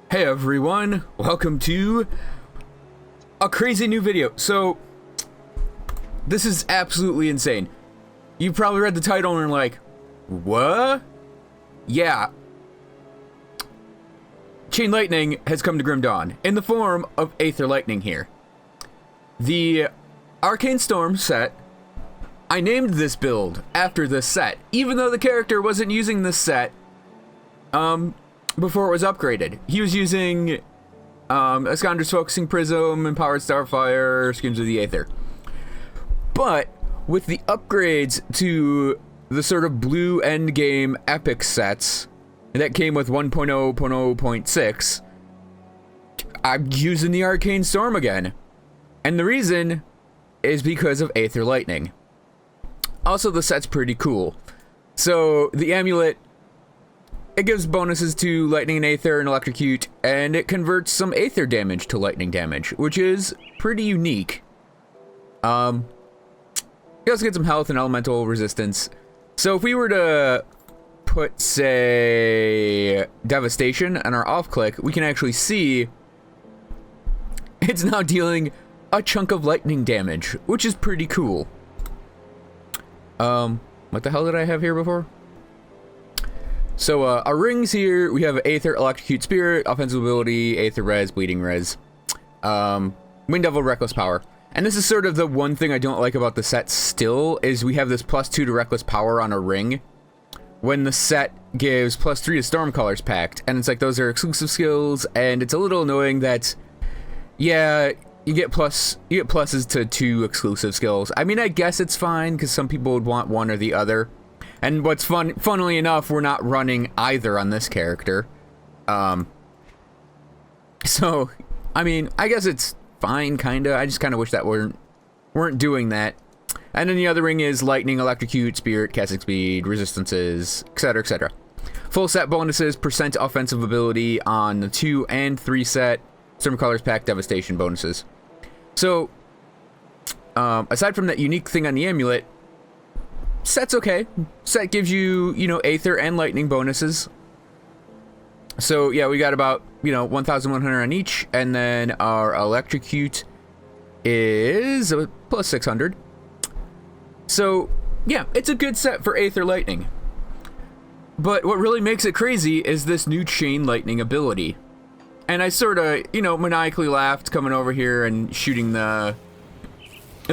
Hey everyone, welcome to a crazy new video. So, this is absolutely insane. You probably read the title and are like, what? Yeah. Chain Lightning has come to Grim Dawn in the form of Aether Lightning here. The Arcane Storm set, I named this build after this set, even though the character wasn't using this set before it was upgraded. He was using Esconder's Focusing Prism, Empowered Starfire, Screams of the Aether. But with the upgrades to the sort of blue endgame epic sets that came with 1.0.0.6, I'm using the Arcane Storm again. And the reason is because of Aether Lightning. Also, the set's pretty cool. So, the amulet, it gives bonuses to Lightning and Aether and Electrocute, and it converts some Aether damage to Lightning damage, which is pretty unique. You also get some health and elemental resistance. So if we were to put, say, Devastation on our off-click, we can actually see it's now dealing a chunk of lightning damage, which is pretty cool. What the hell did I have here before? So, our rings here, we have Aether, Electrocute Spirit, Offensive Ability, Aether Res, Bleeding Res, Wind Devil, Reckless Power. And this is sort of the one thing I don't like about the set still, is we have this +2 to Reckless Power on a ring, when the set gives +3 to Stormcaller's Pact. And it's like, those are exclusive skills, and it's a little annoying that, yeah, you get pluses to 2 exclusive skills. I mean, I guess it's fine, because some people would want one or the other. And what's funnily enough, we're not running either on this character. So, I mean, I guess it's fine, kinda. I just kinda wish that weren't doing that. And then the other ring is Lightning, Electrocute, Spirit, Casting Speed, Resistances, etc., etc. Full set bonuses, % offensive ability on the 2 and 3 set. Stormcaller's Pact, Devastation bonuses. So, aside from that unique thing on the amulet, set's okay. Set gives you, Aether and Lightning bonuses. So, yeah, we got about, 1,100 on each, and then our Electrocute is a +600. So, yeah, it's a good set for Aether Lightning. But what really makes it crazy is this new Chain Lightning ability. And I sort of, maniacally laughed coming over here and shooting the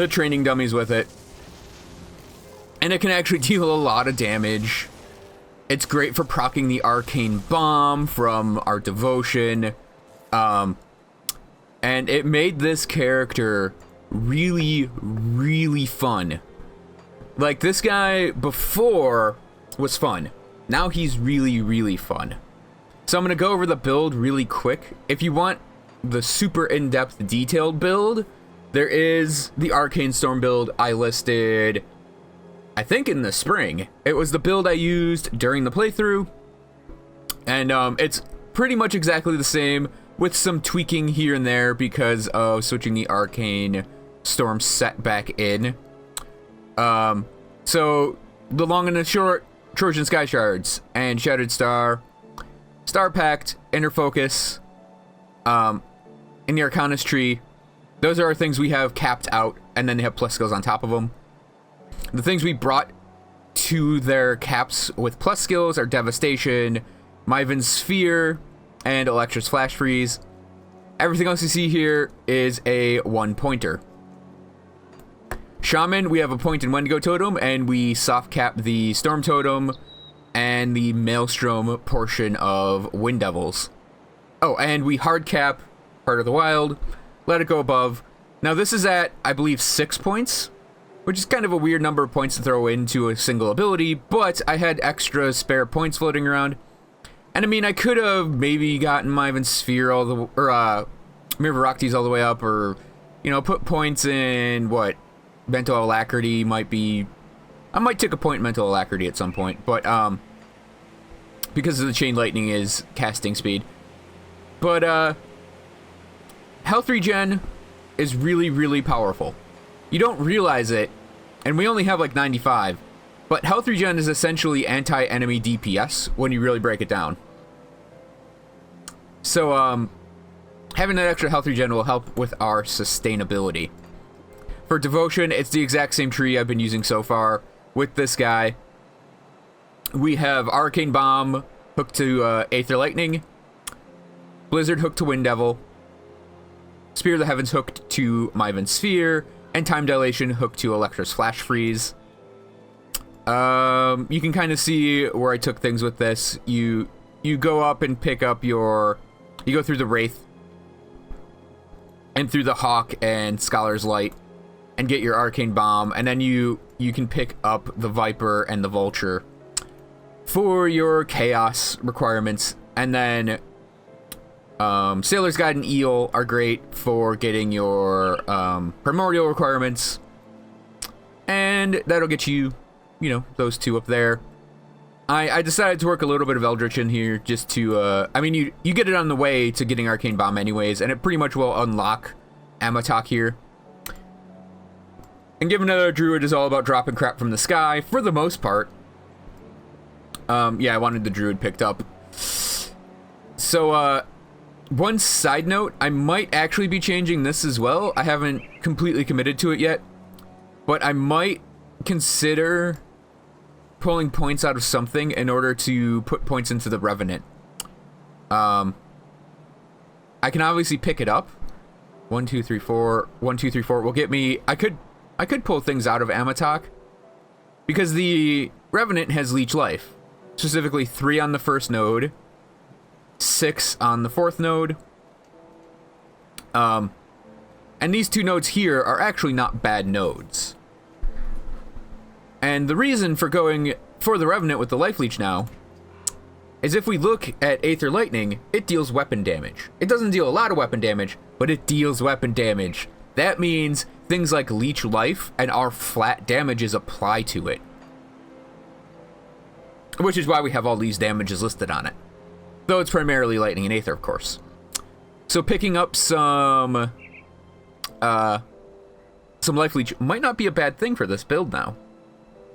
training dummies with it. And it can actually deal a lot of damage. It's great for proccing the Arcane Bomb from our Devotion. And it made this character really, really fun. Like, this guy before was fun. Now he's really, really fun. So I'm going to go over the build really quick. If you want the super in-depth detailed build, there is the Arcane Storm build I listed, I think, in the spring. It was the build I used during the playthrough. And it's pretty much exactly the same, with some tweaking here and there because of switching the Arcane Storm set back in. So, the long and the short, Trojan Sky Shards and Shattered Star, Star Pact, Inner Focus, in the Arcanist tree, those are things we have capped out, and then they have plus skills on top of them. The things we brought to their caps with plus skills are Devastation, Myvin's Sphere, and Electra's Flash Freeze. Everything else you see here is a 1-pointer. Shaman, we have a point in Wendigo Totem, and we soft cap the Storm Totem and the Maelstrom portion of Wind Devils. Oh, and we hard cap Heart of the Wild, let it go above. Now this is at, I believe, 6 points, which is kind of a weird number of points to throw into a single ability, but I had extra spare points floating around. And I mean, I could have maybe gotten Myvin's Sphere all the, or Miravarakti's all the way up, or, put points in, Mental Alacrity might be... I might take a point in Mental Alacrity at some point, but, because of the Chain Lightning is casting speed. But, Health Regen is really, really powerful. You don't realize it, and we only have, 95, But health regen is essentially anti-enemy DPS when you really break it down. So, having that extra health regen will help with our sustainability. For devotion, it's the exact same tree I've been using so far with this guy. We have Arcane Bomb hooked to Aether Lightning, Blizzard hooked to Wind Devil, Spear of the Heavens hooked to Myvan Sphere, and Time Dilation hooked to Electra's Flash Freeze. You can kind of see where I took things with this. You go up and pick up your... You go through the Wraith and through the Hawk and Scholar's Light and get your Arcane Bomb, and then you can pick up the Viper and the Vulture for your Chaos requirements, and then Sailor's Guide and Eel are great for getting your Primordial requirements, and that'll get you, you know, those two up there. I decided to work a little bit of Eldritch in here just to, I mean, you get it on the way to getting Arcane Bomb anyways, and it pretty much will unlock Amatok here. And given that our Druid is all about dropping crap from the sky, for the most part, yeah, I wanted the Druid picked up. So, one side note, I might actually be changing this as well. I haven't completely committed to it yet, but I might consider pulling points out of something in order to put points into the Revenant. I can obviously pick it up. 1, 2, 3, 4. 1, 2, 3, 4 will get me... I could pull things out of Amatok because the Revenant has Leech Life. Specifically 3 on the first node, 6 on the fourth node. And these 2 nodes here are actually not bad nodes. And the reason for going for the Revenant with the Life Leech now is if we look at Aether Lightning, it deals weapon damage. It doesn't deal a lot of weapon damage, but it deals weapon damage. That means things like Leech Life and our flat damages apply to it. Which is why we have all these damages listed on it. Though it's primarily Lightning and Aether, of course. So picking up some Life Leech might not be a bad thing for this build now.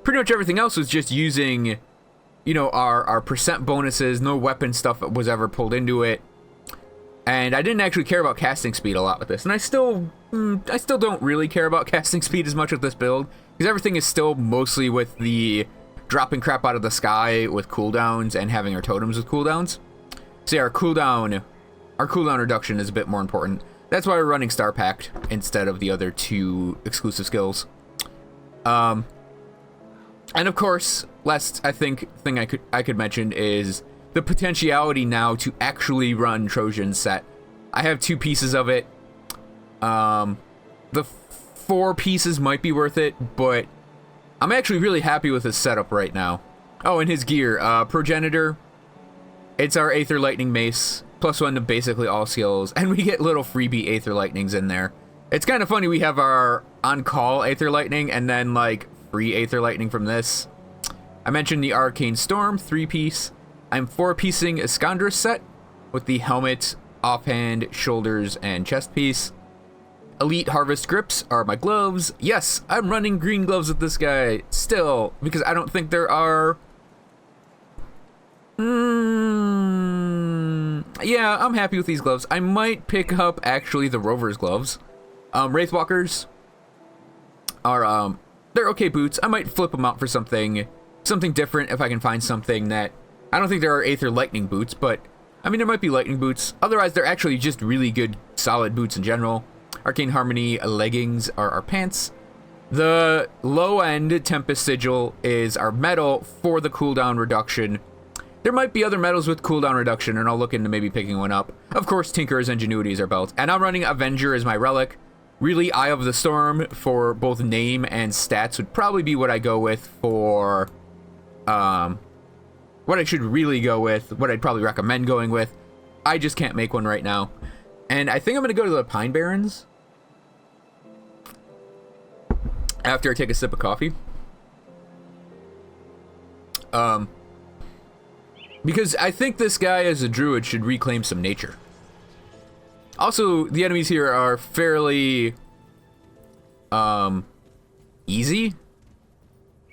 Pretty much everything else was just using, you know, our percent bonuses. No weapon stuff was ever pulled into it. And I didn't actually care about casting speed a lot with this. And I still don't really care about casting speed as much with this build, because everything is still mostly with the dropping crap out of the sky with cooldowns and having our totems with cooldowns. So yeah, our cooldown reduction is a bit more important. That's why we're running Star Pact instead of the other 2 exclusive skills. And of course, last thing I could mention is the potentiality now to actually run Trojan set. I have 2 pieces of it. The 4 pieces might be worth it, but I'm actually really happy with his setup right now. Oh, and his gear, Progenitor. It's our Aether Lightning Mace, +1 to basically all skills, and we get little freebie Aether Lightnings in there. It's kind of funny, we have our on-call Aether Lightning, and then, like, free Aether Lightning from this. I mentioned the Arcane Storm, 3-piece. I'm 4-piecing Iskandri's set with the helmet, offhand, shoulders, and chest piece. Elite Harvest Grips are my gloves. Yes, I'm running green gloves with this guy still, because I don't think there are... Yeah, I'm happy with these gloves. I might pick up, actually, the Rover's gloves. Wraithwalkers are, they're okay boots. I might flip them out for something different if I can find something that... I don't think there are Aether Lightning boots, but, I mean, there might be Lightning boots. Otherwise, they're actually just really good, solid boots in general. Arcane Harmony leggings are our pants. The low-end Tempest Sigil is our medal for the cooldown reduction. There might be other medals with cooldown reduction, and I'll look into maybe picking one up. Of course, Tinker's Ingenuity is our belt. And I'm running Avenger as my relic. Really, Eye of the Storm for both name and stats would probably be what I go with for... what I should really go with, what I'd probably recommend going with. I just can't make one right now. And I think I'm going to go to the Pine Barrens after I take a sip of coffee. Because I think this guy as a druid should reclaim some nature. Also, the enemies here are fairly easy.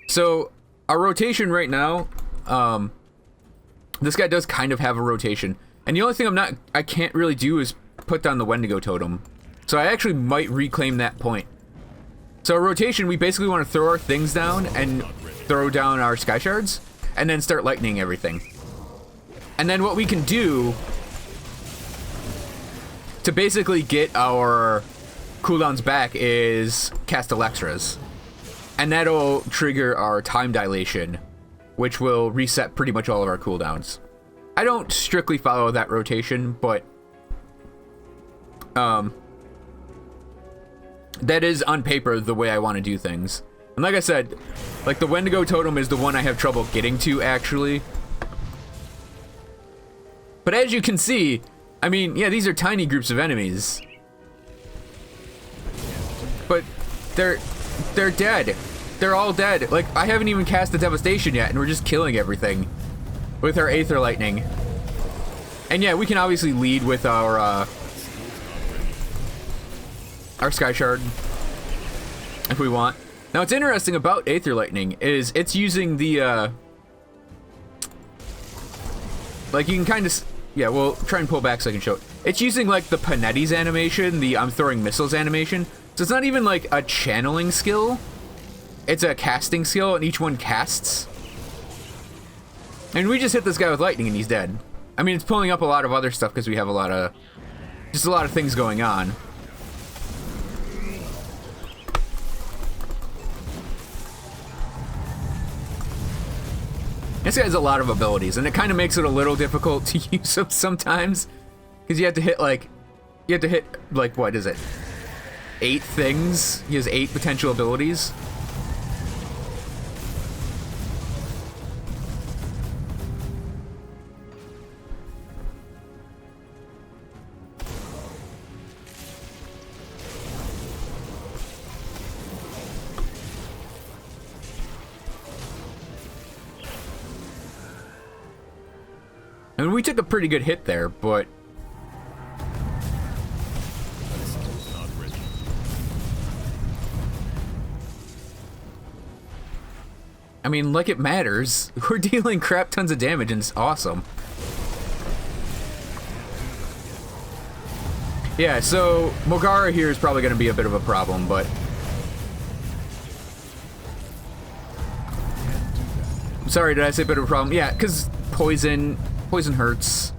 So our rotation right now, this guy does kind of have a rotation. And the only thing I can't really do is put down the Wendigo totem. So I actually might reclaim that point. So our rotation, we basically want to throw our things down and throw down our sky shards, and then start lightning everything. And then what we can do to basically get our cooldowns back is cast Elexras. And that'll trigger our time dilation, which will reset pretty much all of our cooldowns. I don't strictly follow that rotation, but that is on paper the way I want to do things. And like I said, like the Wendigo totem is the one I have trouble getting to, actually. But as you can see, I mean, yeah, these are tiny groups of enemies. But they're dead. They're all dead. Like, I haven't even cast the devastation yet, and we're just killing everything with our Aether Lightning. And yeah, we can obviously lead with our Sky Shard if we want. Now, what's interesting about Aether Lightning is it's using the, like, you can kind of, yeah, we'll try and pull back so I can show it. It's using, like, the Panetti's animation, the I'm throwing missiles animation. So it's not even, like, a channeling skill. It's a casting skill, and each one casts. And we just hit this guy with lightning, and he's dead. I mean, it's pulling up a lot of other stuff because we have a lot of things going on. This guy has a lot of abilities, and it kind of makes it a little difficult to use them sometimes, because you have to hit like, what is it? 8 things? He has 8 potential abilities. I mean, we took a pretty good hit there, but I mean, like it matters. We're dealing crap tons of damage, and it's awesome. Yeah, so Mogara here is probably going to be a bit of a problem, but sorry, did I say a bit of a problem? Yeah, because poison hurts.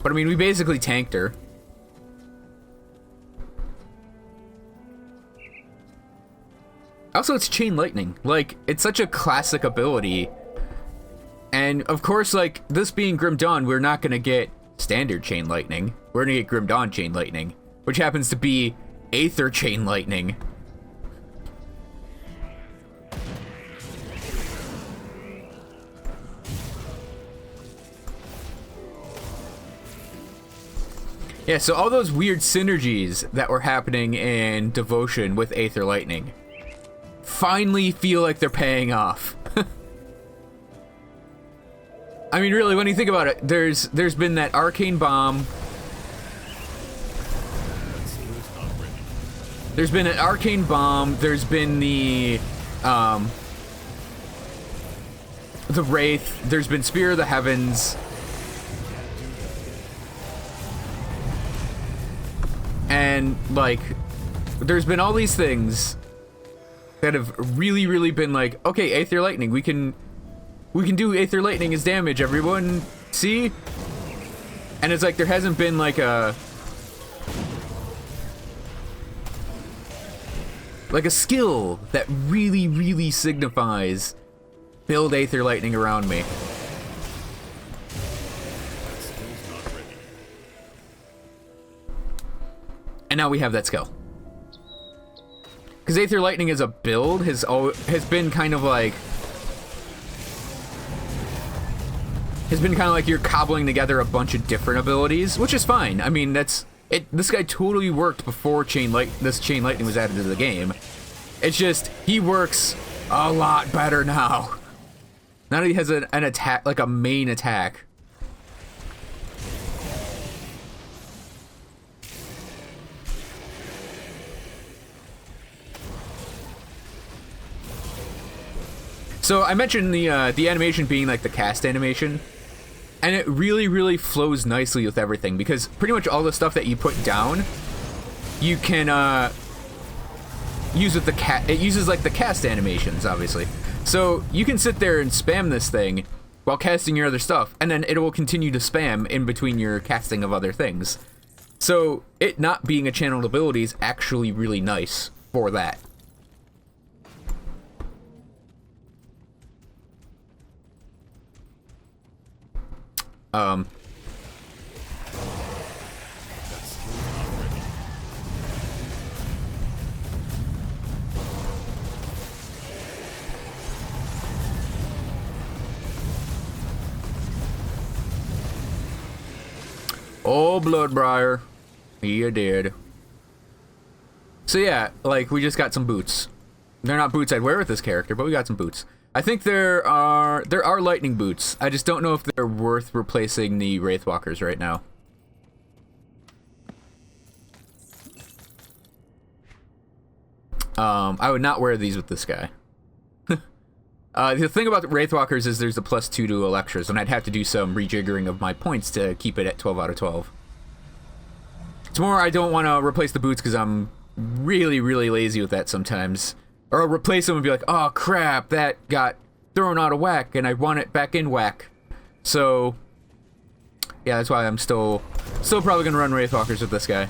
But I mean, we basically tanked her. Also, it's Chain Lightning. Like, it's such a classic ability. And of course, like, this being Grim Dawn, we're not gonna get standard Chain Lightning. We're gonna get Grim Dawn Chain Lightning, which happens to be Aether Chain Lightning. Yeah, so all those weird synergies that were happening in Devotion with Aether Lightning finally feel like they're paying off. I mean, really, when you think about it, there's been that Arcane Bomb. There's been an Arcane Bomb. There's been the Wraith. There's been Spear of the Heavens. And, like, there's been all these things that have really, really been like, okay, Aether Lightning, we can do Aether Lightning as damage, everyone, see? And it's like, there hasn't been, like, a skill that really, really signifies build Aether Lightning around me. And now we have that skill. Because Aether Lightning as a build has been kind of like... you're cobbling together a bunch of different abilities, which is fine. I mean, that's... This guy totally worked before this Chain Lightning was added to the game. It's just, he works a lot better now. Now that he has an attack, like a main attack. So I mentioned the animation being like the cast animation, and it really, really flows nicely with everything because pretty much all the stuff that you put down, you can use with the it uses like the cast animations, obviously. So you can sit there and spam this thing while casting your other stuff, and then it will continue to spam in between your casting of other things. So it not being a channeled ability is actually really nice for that. Oh, Bloodbriar. You did. So yeah, like, we just got some boots. They're not boots I'd wear with this character, but we got some boots. I think there are lightning boots. I just don't know if they're worth replacing the Wraithwalkers right now. I would not wear these with this guy. The thing about the Wraithwalkers is there's a +2 to Electras, and I'd have to do some rejiggering of my points to keep it at 12 out of 12. Tomorrow I don't want to replace the boots because I'm really, really lazy with that sometimes. Or I'll replace them and be like, oh crap, that got thrown out of whack, and I want it back in whack. So, yeah, that's why I'm still probably going to run Wraithwalkers with this guy.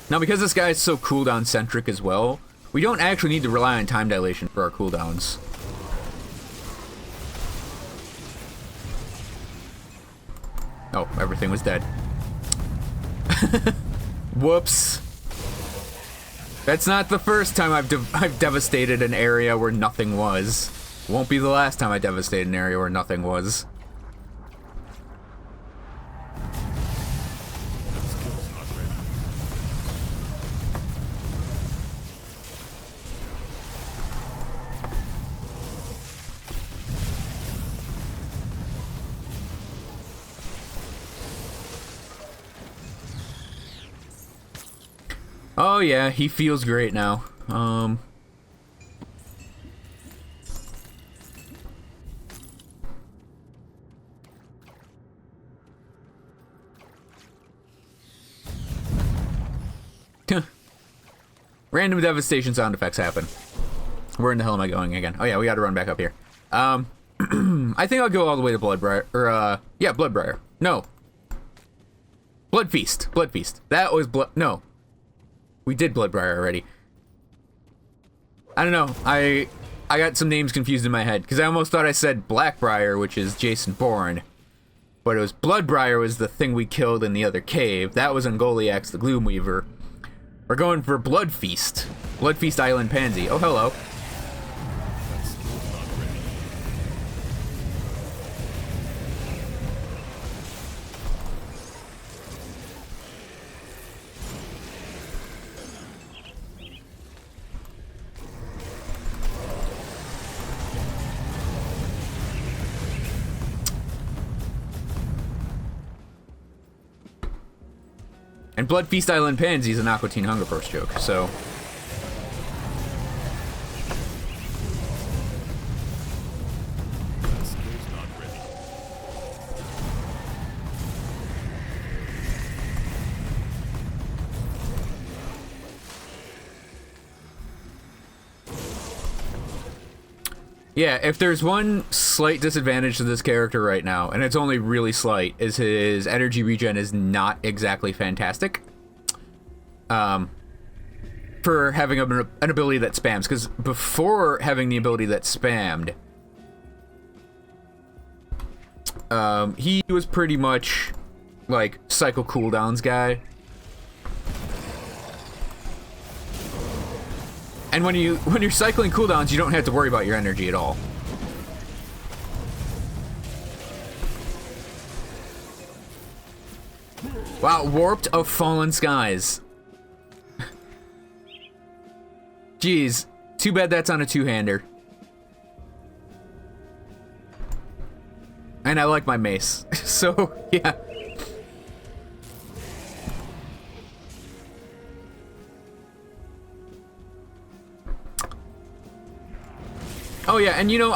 Now, because this guy is so cooldown-centric as well, we don't actually need to rely on time dilation for our cooldowns. Oh, everything was dead. Whoops. That's not the first time I've devastated an area where nothing was. Won't be the last time I devastate an area where nothing was. Oh yeah, he feels great now. Random devastation sound effects happen. Where in the hell am I going again? Oh yeah, we gotta run back up here. I think I'll go all the way to Bloodbriar, or yeah, Bloodbriar. No. Blood Feast. Blood Feast. That was no. We did Bloodbriar already. I don't know. I got some names confused in my head because I almost thought I said Blackbriar, which is Jason Bourne, but it was Bloodbriar was the thing we killed in the other cave. That was Ungoliax the Gloomweaver. We're going for Blood Feast. Blood Feast Island Pansy. Oh, hello. And Blood Feast Island Pansy is an Aqua Teen Hunger Force joke, so... Yeah, if there's one slight disadvantage to this character right now, and it's only really slight, is his energy regen is not exactly fantastic. For having an ability that spams, because before having the ability that spammed, he was pretty much like cycle cooldowns guy. And when you're cycling cooldowns, you don't have to worry about your energy at all. Wow, Warped of Fallen Skies. Jeez, too bad that's on a two-hander. And I like my mace. So, yeah. Oh yeah, and you know,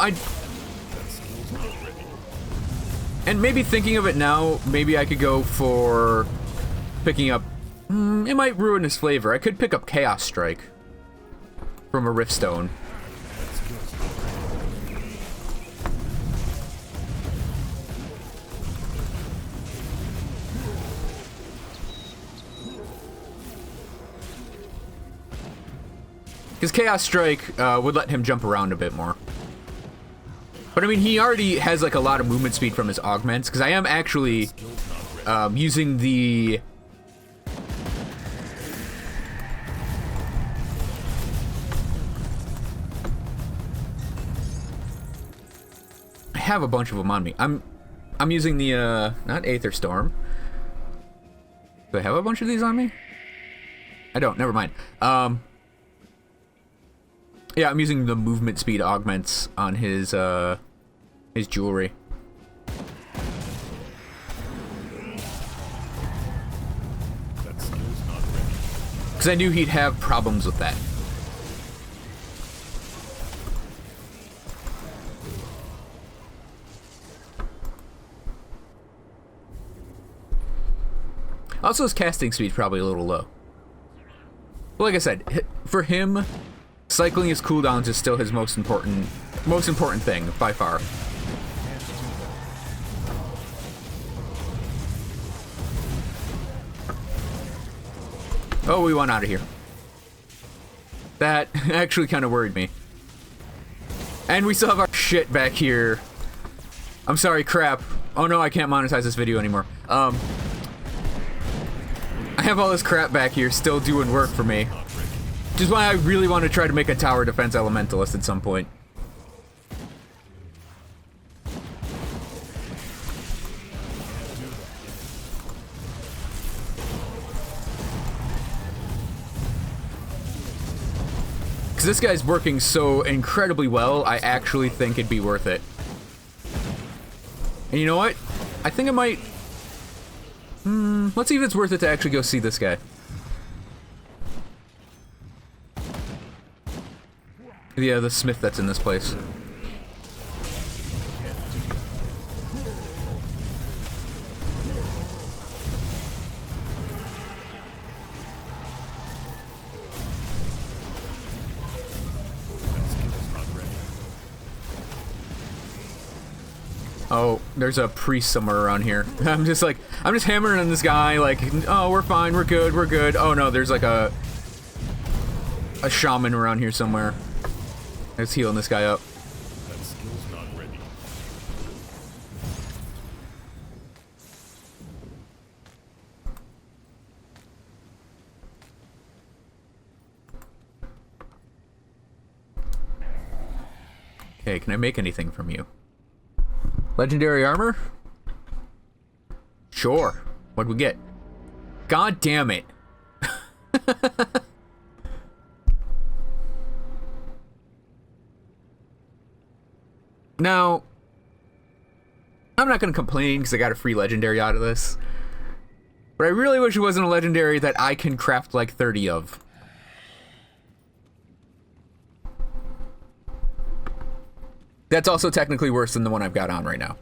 and maybe thinking of it now, maybe I could go for picking up... it might ruin his flavor. I could pick up Chaos Strike from a Riftstone. Because Chaos Strike would let him jump around a bit more. But I mean, he already has like a lot of movement speed from his augments, because I am actually using the... I have a bunch of them on me. I'm using the, not Aether Storm. Do I have a bunch of these on me? I don't, never mind. Yeah, I'm using the movement speed augments on his jewelry. Because I knew he'd have problems with that. Also, his casting speed's probably a little low. But like I said, for him, cycling his cooldowns is still his most important thing, by far. Oh, we went out of here. That actually kind of worried me. And we still have our shit back here. I'm sorry, crap. Oh no, I can't monetize this video anymore. I have all this crap back here still doing work for me. Which is why I really want to try to make a tower defense elementalist at some point. Because this guy's working so incredibly well, I actually think it'd be worth it. And you know what? I think it might... let's see if it's worth it to actually go see this guy. Yeah, the smith that's in this place. Oh, there's a priest somewhere around here. I'm just hammering on this guy, like, oh, we're fine, we're good, we're good. Oh no, there's like a shaman around here somewhere. Let's healing this guy up. That skill's not ready. Okay, can I make anything from you? Legendary armor? Sure. What'd we get? God damn it. Now, I'm not going to complain because I got a free legendary out of this. But I really wish it wasn't a legendary that I can craft like 30 of. That's also technically worse than the one I've got on right now.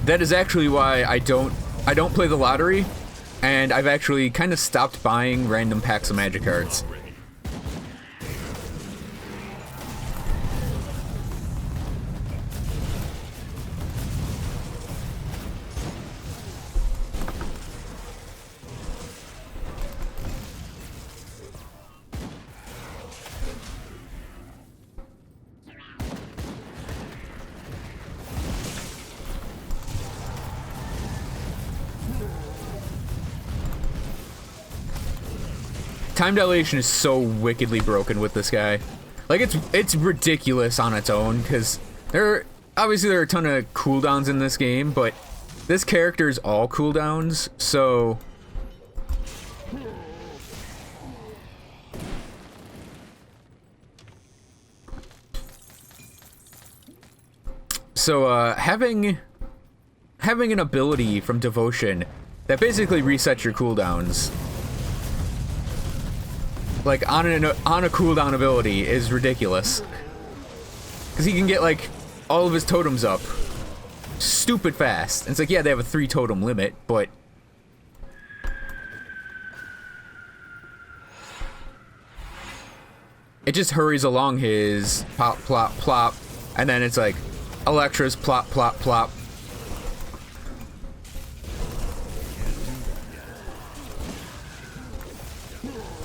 That is actually why I don't play the lottery, and I've actually kind of stopped buying random packs of magic cards. time dilation is so wickedly broken with this guy. Like, it's ridiculous on its own, because obviously there are a ton of cooldowns in this game, but this character is all cooldowns, so... So, having an ability from Devotion that basically resets your cooldowns, like, on a cooldown ability, is ridiculous. Because he can get, like, all of his totems up stupid fast. And it's like, yeah, they have a 3 totem limit, but... it just hurries along his pop, plop, plop, and then it's like, Electra's plop, plop, plop.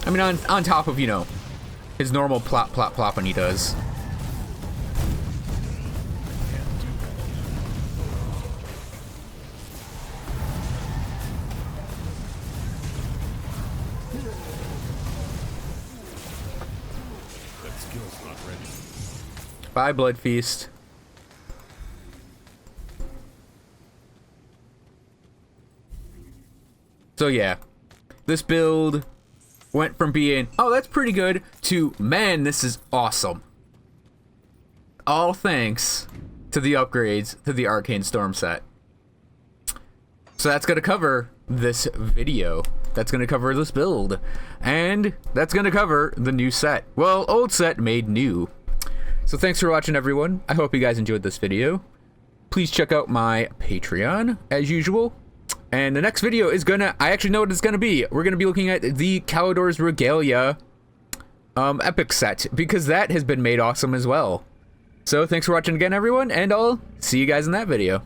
I mean, on top of, you know, his normal plop, plop, plop when he does. That skill's not ready. Bye, Blood Feast. So yeah, this build went from being, oh, that's pretty good, to, man, this is awesome. All thanks to the upgrades to the Arcane Storm set. So that's going to cover this video. That's going to cover this build. And that's going to cover the new set. Well, old set made new. So thanks for watching, everyone. I hope you guys enjoyed this video. Please check out my Patreon, as usual. And the next video is gonna, I actually know what it's gonna be. We're gonna be looking at the Calidor's Regalia epic set, because that has been made awesome as well. So thanks for watching again, everyone, and I'll see you guys in that video.